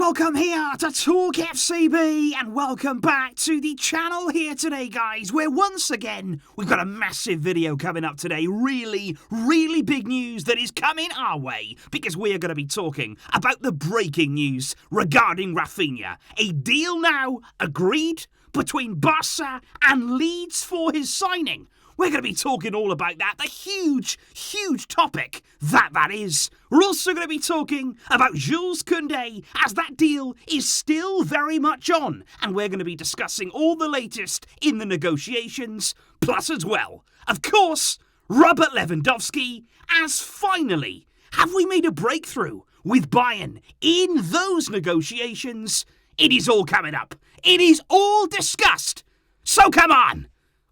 welcome here to TalkFCB, and welcome back to the channel here today, guys, where once again we've got a massive video coming up today. Really big news that is coming our way, because we are going to be talking about the breaking news regarding Raphinha. A deal now agreed between Barça and Leeds for his signing. We're going to be talking all about that, the huge topic that is. We're also going to be talking about Jules Kounde, as that deal is still very much on. And we're going to be discussing all the latest in the negotiations, plus as well, of course, Robert Lewandowski, as finally, have we made a breakthrough with Bayern in those negotiations? It is all coming up. It is all discussed. So come on.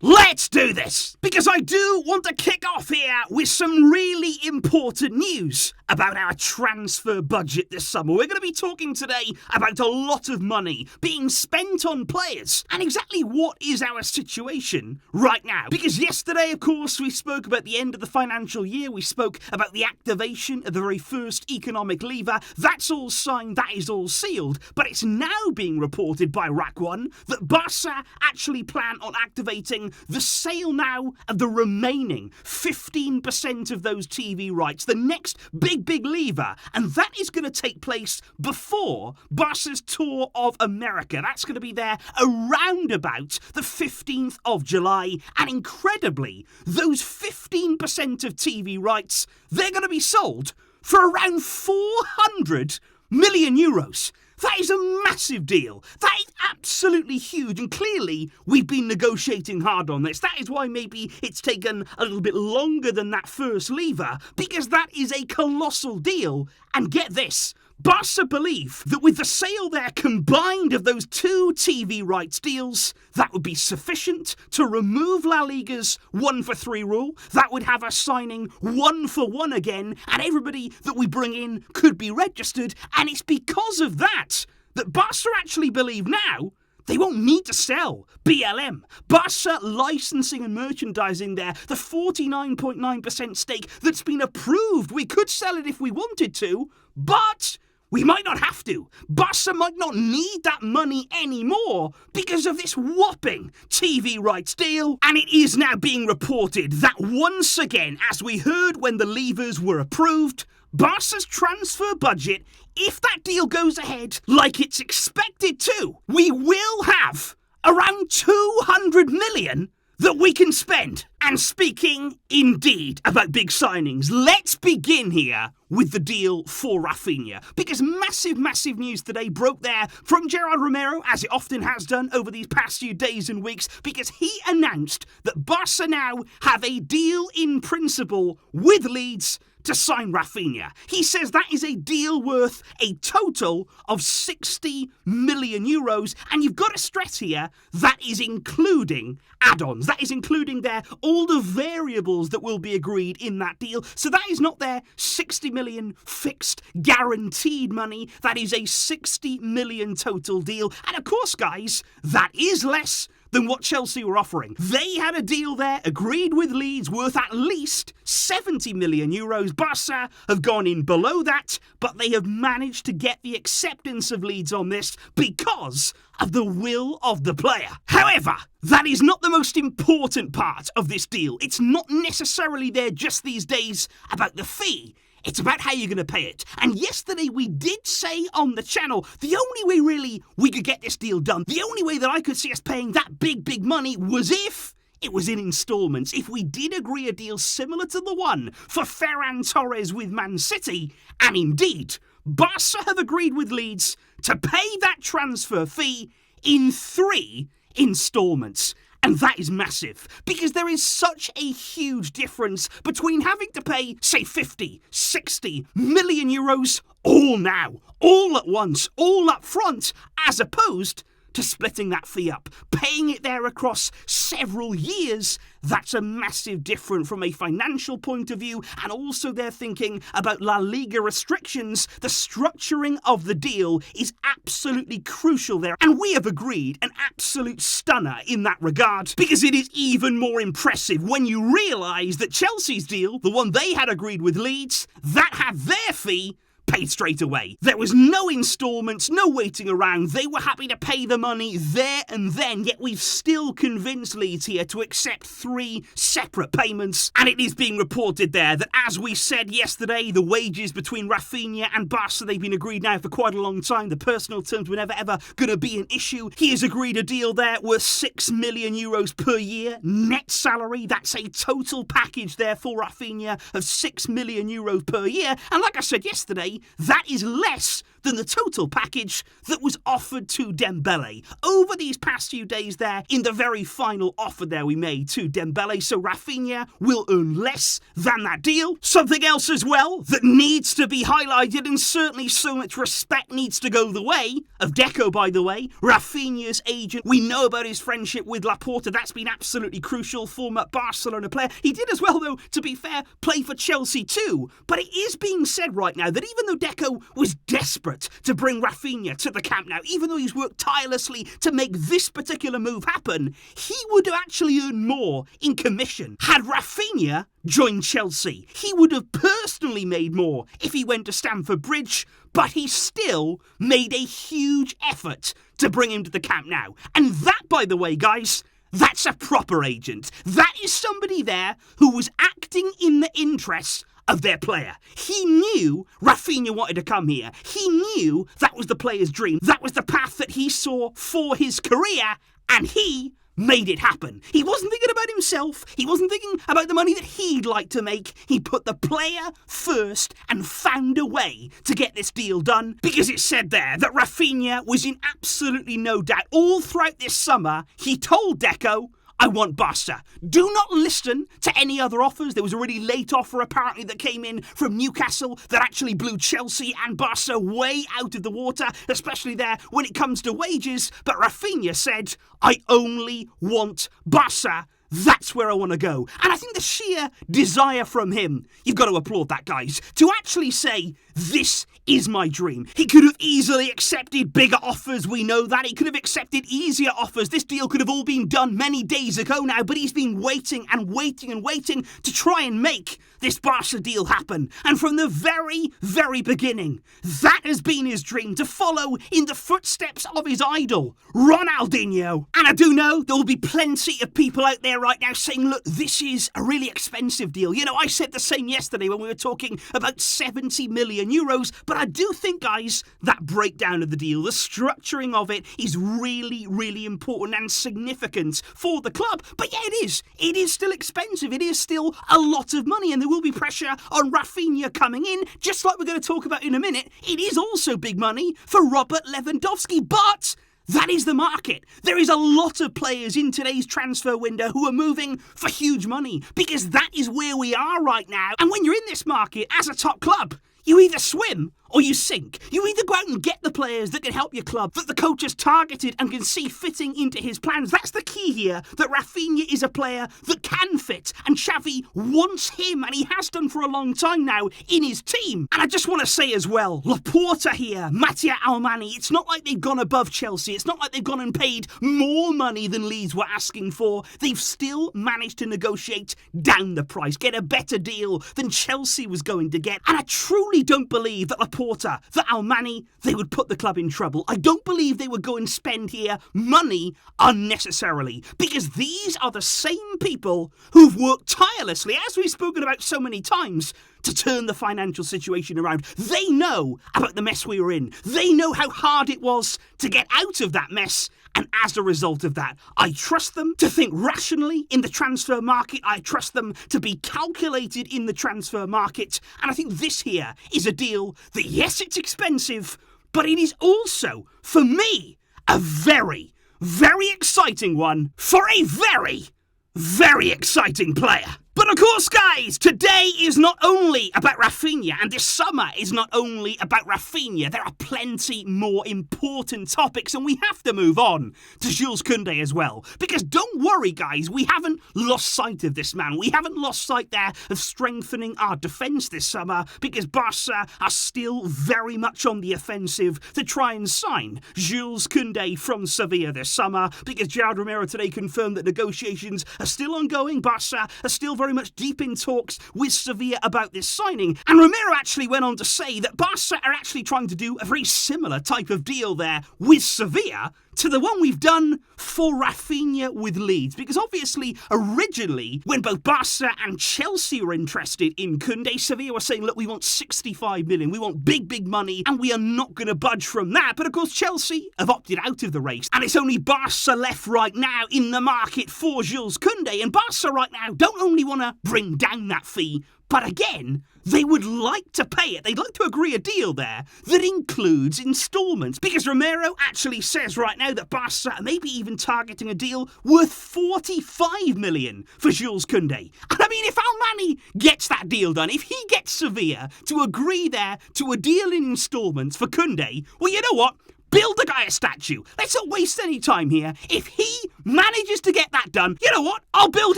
Let's do this, because I do want to kick off here with some really important news about our transfer budget this summer. We're going to be talking today about a lot of money being spent on players and exactly what is our situation right now. Because yesterday, of course, we spoke about the end of the financial year. We spoke about the activation of the very first economic lever. That's all signed, that is all sealed. But it's now being reported by Raphinha that Barça actually plan on activating the sale now of the remaining 15% of those TV rights, the next big lever, and that is going to take place before Barca's tour of America. That's going to be there around about the 15th of July, and incredibly, those 15% of TV rights, they're going to be sold for around 400 million euros. That is a massive deal. That is absolutely huge, and clearly we've been negotiating hard on this. That is why maybe it's taken a little bit longer than that first lever, because that is a colossal deal. And get this, Barca believe that with the sale there combined of those two TV rights deals, that would be sufficient to remove La Liga's 1-for-3 rule. That would have us signing 1-for-1 again, and everybody that we bring in could be registered. And it's because of that Barca actually believe now they won't need to sell BLM. Barca licensing and merchandising there, the 49.9% stake that's been approved. We could sell it if we wanted to, but we might not have to. Barca might not need that money anymore because of this whopping TV rights deal. And it is now being reported that once again, as we heard when the levers were approved, Barca's transfer budget, if that deal goes ahead like it's expected to, we will have around 200 million that we can spend. And speaking indeed about big signings, let's begin here with the deal for Raphinha, because massive news today broke there from Gerard Romero, as it often has done over these past few days and weeks, because he announced that Barca now have a deal in principle with Leeds to sign Raphinha. He says that is a deal worth a total of 60 million euros, and you've got to stress here, that is including add-ons. That is including there all the variables that will be agreed in that deal. So that is not their 60 million fixed, guaranteed money. That is a 60 million total deal. And of course, guys, that is less than what Chelsea were offering. They had a deal there agreed with Leeds worth at least 70 million euros. Barca have gone in below that, but they have managed to get the acceptance of Leeds on this because of the will of the player. However, that is not the most important part of this deal. It's not necessarily there just these days about the fee. It's about how you're going to pay it. And yesterday we did say on the channel, the only way really we could get this deal done, the only way that I could see us paying that big money was if it was in installments. If we did agree a deal similar to the one for Ferran Torres with Man City, and indeed, Barca have agreed with Leeds to pay that transfer fee in 3 installments. And that is massive, because there is such a huge difference between having to pay, say, 50, 60 million euros all now, all at once, all up front, as opposed to splitting that fee up, paying it there across several years. That's a massive difference from a financial point of view, and also they're thinking about La Liga restrictions. The structuring of the deal is absolutely crucial there, and we have agreed an absolute stunner in that regard, because it is even more impressive when you realise that Chelsea's deal, the one they had agreed with Leeds, that had their fee paid straight away. There was no installments, no waiting around. They were happy to pay the money there and then, yet we've still convinced Leeds here to accept 3 separate payments. And it is being reported there that, as we said yesterday, the wages between Raphinha and Barça, they've been agreed now for quite a long time. The personal terms were never ever going to be an issue. He has agreed a deal there worth €6 million per year net salary. That's a total package there for Raphinha of €6 million per year. And like I said yesterday, that is less than the total package that was offered to Dembele over these past few days there in the very final offer there we made to Dembele. So Raphinha will earn less than that deal. Something else as well that needs to be highlighted, and certainly so much respect needs to go the way of DECO, by the way, Raphinha's agent. We know about his friendship with Laporta. That's been absolutely crucial. Former Barcelona player. He did as well, though, to be fair, play for Chelsea too. But it is being said right now that even though DECO was desperate to bring Raphinha to the Camp Nou, even though he's worked tirelessly to make this particular move happen, he would have actually earned more in commission had Raphinha joined Chelsea. He would have personally made more if he went to Stamford Bridge, but he still made a huge effort to bring him to the Camp Nou. And that, by the way, guys, that's a proper agent. That is somebody there who was acting in the interests of their player. He knew Raphinha wanted to come here. He knew that was the player's dream. That was the path that he saw for his career, and he made it happen. He wasn't thinking about himself. He wasn't thinking about the money that he'd like to make. He put the player first and found a way to get this deal done, because it said there that Raphinha was in absolutely no doubt. All throughout this summer, he told DECO, I want Barça. Do not listen to any other offers. There was a really late offer apparently that came in from Newcastle that actually blew Chelsea and Barça way out of the water, especially there when it comes to wages. But Raphinha said, I only want Barça. That's where I want to go. And I think the sheer desire from him, you've got to applaud that, guys, to actually say, this is my dream. He could have easily accepted bigger offers, we know that. He could have accepted easier offers. This deal could have all been done many days ago now, but he's been waiting and waiting and waiting to try and make this Barca deal happen. And from the very, very beginning, that has been his dream, to follow in the footsteps of his idol, Ronaldinho. And I do know there will be plenty of people out there right now saying, look, this is a really expensive deal. You know, I said the same yesterday when we were talking about 70 million euros, but I do think, guys, that breakdown of the deal, the structuring of it is really, really important and significant for the club. But yeah, it is still expensive. It is still a lot of money, and there will be pressure on Raphinha coming in, just like we're going to talk about in a minute. It is also big money for Robert Lewandowski, but that is the market. There is a lot of players in today's transfer window who are moving for huge money, because that is where we are right now. And when you're in this market as a top club, you either swim or you sink. You either go out and get the players that can help your club, that the coach has targeted and can see fitting into his plans. That's the key here, that Raphinha is a player that can fit, and Xavi wants him, and he has done for a long time now, in his team. And I just want to say as well, Laporta here, Mattia Almani, it's not like they've gone above Chelsea. It's not like they've gone and paid more money than Leeds were asking for. They've still managed to negotiate down the price, get a better deal than Chelsea was going to get. And I truly don't believe that Laporta, that Almani, they would put the club in trouble. I don't believe they would go and spend here money unnecessarily, because these are the same people who've worked tirelessly, as we've spoken about so many times, to turn the financial situation around. They know about the mess we were in. They know how hard it was to get out of that mess. And as a result of that, I trust them to think rationally in the transfer market. I trust them to be calculated in the transfer market. And I think this here is a deal that, yes, it's expensive, but it is also, for me, a very, very exciting one for a very, very exciting player. But of course, guys, today is not only about Raphinha, and this summer is not only about Raphinha. There are plenty more important topics, and we have to move on to Jules Kounde as well. Because don't worry, guys, we haven't lost sight of this man. We haven't lost sight there of strengthening our defence this summer, because Barca are still very much on the offensive to try and sign Jules Kounde from Sevilla this summer, because Gerard Romero today confirmed that negotiations are still ongoing. Barca are still very much much deep in talks with Sevilla about this signing. And Romero actually went on to say that Barca are actually trying to do a very similar type of deal there with Sevilla to the one we've done for Raphinha with Leeds. Because obviously, originally, when both Barca and Chelsea were interested in Kounde, Sevilla were saying, look, we want 65 million, we want big, big money, and we are not going to budge from that. But of course, Chelsea have opted out of the race, and it's only Barca left right now in the market for Jules Kounde. And Barca right now don't only want to bring down that fee, but again, they would like to pay it. They'd like to agree a deal there that includes instalments. Because Romero actually says right now that Barca are maybe even targeting a deal worth 45 million for Jules Kounde. And I mean, if Almani gets that deal done, if he gets Sevilla to agree there to a deal in instalments for Kounde, well, you know what? Build the guy a statue. Let's not waste any time here. If he manages to get that done, you know what? I'll build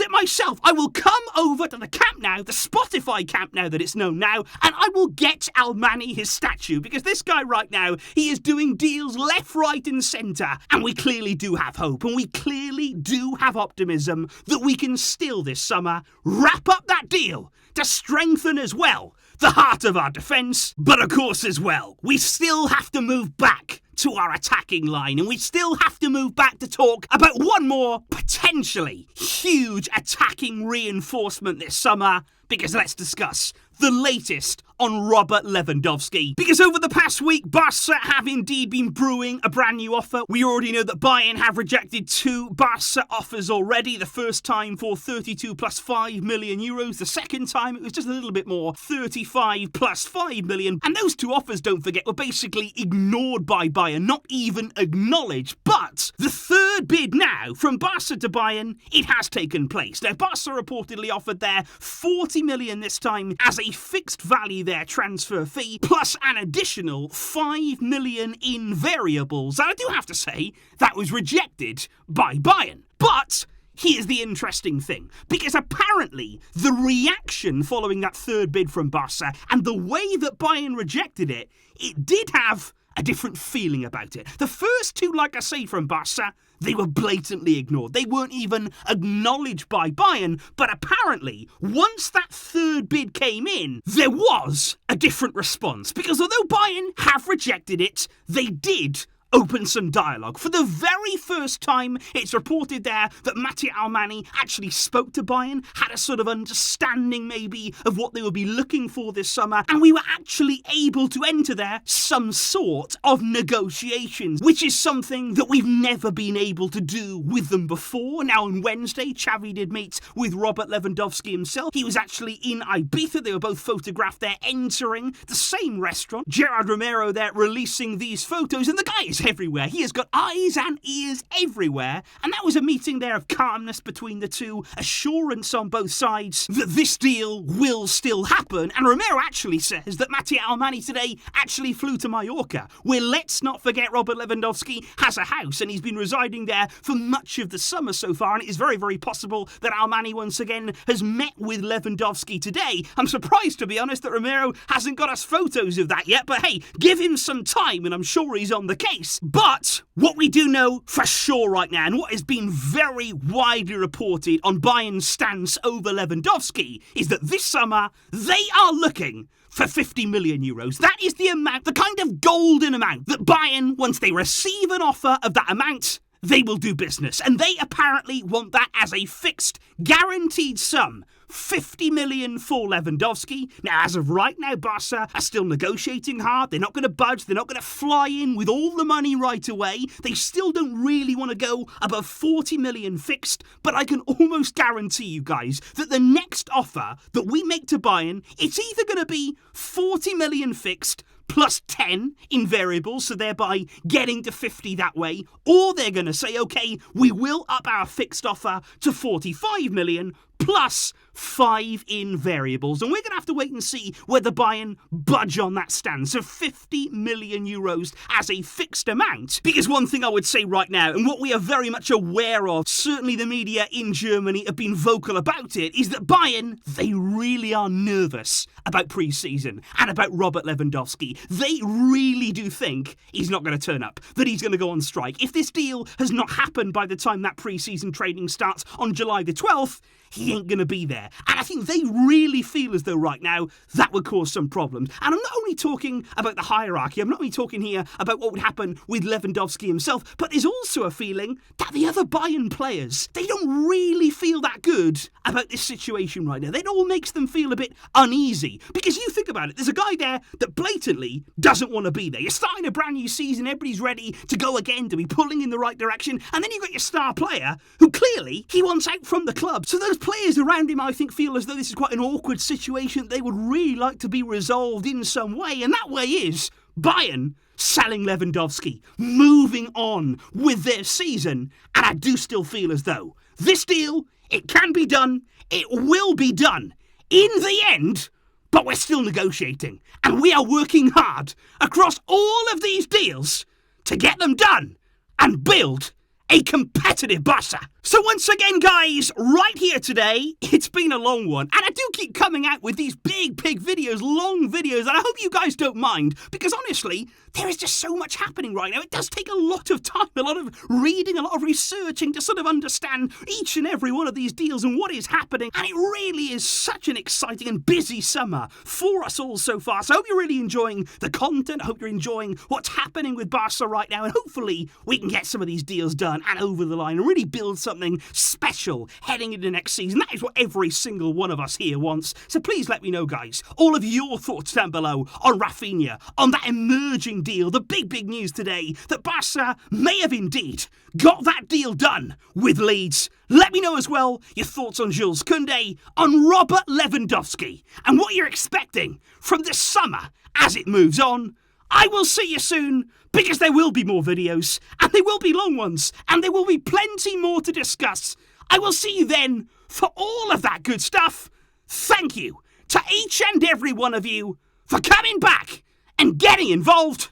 it myself. I will come over to the Camp Nou, the Spotify Camp Nou that it's known now, and I will get Almani his statue, because this guy right now, he is doing deals left, right and centre, and we clearly do have hope, and we clearly do have optimism that we can still this summer wrap up that deal to strengthen as well the heart of our defence, but of course as well, we still have to move back to our attacking line, and we still have to move back to talk about one more potentially huge attacking reinforcement this summer, because let's discuss the latest on Robert Lewandowski. Because over the past week, Barca have indeed been brewing a brand new offer. We already know that Bayern have rejected 2 Barca offers already. The first time for 32 plus 5 million euros. The second time it was just a little bit more, 35 plus 5 million. And those 2 offers, don't forget, were basically ignored by Bayern, not even acknowledged. But the third bid now from Barca to Bayern, it has taken place. Now, Barca reportedly offered there 40 million this time as a fixed value their transfer fee, plus an additional 5 million in variables. And I do have to say, that was rejected by Bayern. But here's the interesting thing, because apparently the reaction following that third bid from Barca and the way that Bayern rejected it, it did have a different feeling about it. The first 2, like I say, from Barca, they were blatantly ignored. They weren't even acknowledged by Bayern. But apparently, once that third bid came in, there was a different response. Because although Bayern have rejected it, they did open some dialogue. For the very first time, it's reported there that Matteo Almani actually spoke to Bayern, had a sort of understanding maybe of what they would be looking for this summer, and we were actually able to enter there some sort of negotiations, which is something that we've never been able to do with them before. Now on Wednesday, Xavi did meet with Robert Lewandowski himself. He was actually in Ibiza. They were both photographed there entering the same restaurant. Gerard Romero there releasing these photos, and the guy is everywhere. He has got eyes and ears everywhere. And that was a meeting there of calmness between the two, assurance on both sides that this deal will still happen. And Romero actually says that Matteo Almani today actually flew to Mallorca, where, let's not forget, Robert Lewandowski has a house and he's been residing there for much of the summer so far. And it is very, very possible that Almani once again has met with Lewandowski today. I'm surprised, to be honest, that Romero hasn't got us photos of that yet. But hey, give him some time and I'm sure he's on the case. But what we do know for sure right now, and what has been very widely reported on Bayern's stance over Lewandowski, is that this summer they are looking for 50 million euros. That is the amount, the kind of golden amount that Bayern, once they receive an offer of that amount, they will do business. And they apparently want that as a fixed, guaranteed sum. 50 million for Lewandowski. Now, as of right now, Barca are still negotiating hard. They're not going to budge. They're not going to fly in with all the money right away. They still don't really want to go above 40 million fixed. But I can almost guarantee you guys that the next offer that we make to Bayern, it's either going to be 40 million fixed plus 10 in variables, so thereby getting to 50 that way, or they're going to say, okay, we will up our fixed offer to 45 million plus 5 in variables. And we're going to have to wait and see whether Bayern budge on that stand. So 50 million euros as a fixed amount. Because one thing I would say right now, and what we are very much aware of, certainly the media in Germany have been vocal about it, is that Bayern, they really are nervous about pre-season and about Robert Lewandowski. They really do think he's not going to turn up, that he's going to go on strike. If this deal has not happened by the time that pre-season training starts on July the 12th, he ain't going to be there. And I think they really feel as though right now that would cause some problems. And I'm not only talking about the hierarchy, I'm not only talking here about what would happen with Lewandowski himself, but there's also a feeling that the other Bayern players, they don't really feel that good about this situation right now. It all makes them feel a bit uneasy. Because you think about it, there's a guy there that blatantly doesn't want to be there. You're starting a brand new season, everybody's ready to go again, to be pulling in the right direction, and then you've got your star player who clearly he wants out from the club. So those players around him, I think, feel as though this is quite an awkward situation they would really like to be resolved in some way, and that way is Bayern selling Lewandowski, moving on with their season, and I do still feel as though this deal, it can be done, it will be done in the end, but we're still negotiating, and we are working hard across all of these deals to get them done and build a competitive Barça. So once again, guys, right here today, it's been a long one, and I do keep coming out with these big videos, long videos, and I hope you guys don't mind, because honestly, there is just so much happening right now. It does take a lot of time, a lot of reading, a lot of researching to sort of understand each and every one of these deals and what is happening, and it really is such an exciting and busy summer for us all so far. So I hope you're really enjoying the content, I hope you're enjoying what's happening with Barca right now, and hopefully we can get some of these deals done and over the line and really build something special heading into next season. That is what every single one of us here wants. So please let me know, guys, all of your thoughts down below on Raphinha, on that emerging deal, the big news today that Barca may have indeed got that deal done with Leeds. Let me know as well your thoughts on Jules Kounde, on Robert Lewandowski, and what you're expecting from this summer as it moves on. I will see you soon, because there will be more videos, and they will be long ones, and there will be plenty more to discuss. I will see you then for all of that good stuff. Thank you to each and every one of you for coming back and getting involved.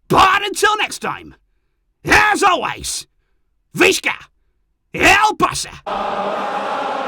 But until next time, as always, Visca El Barça.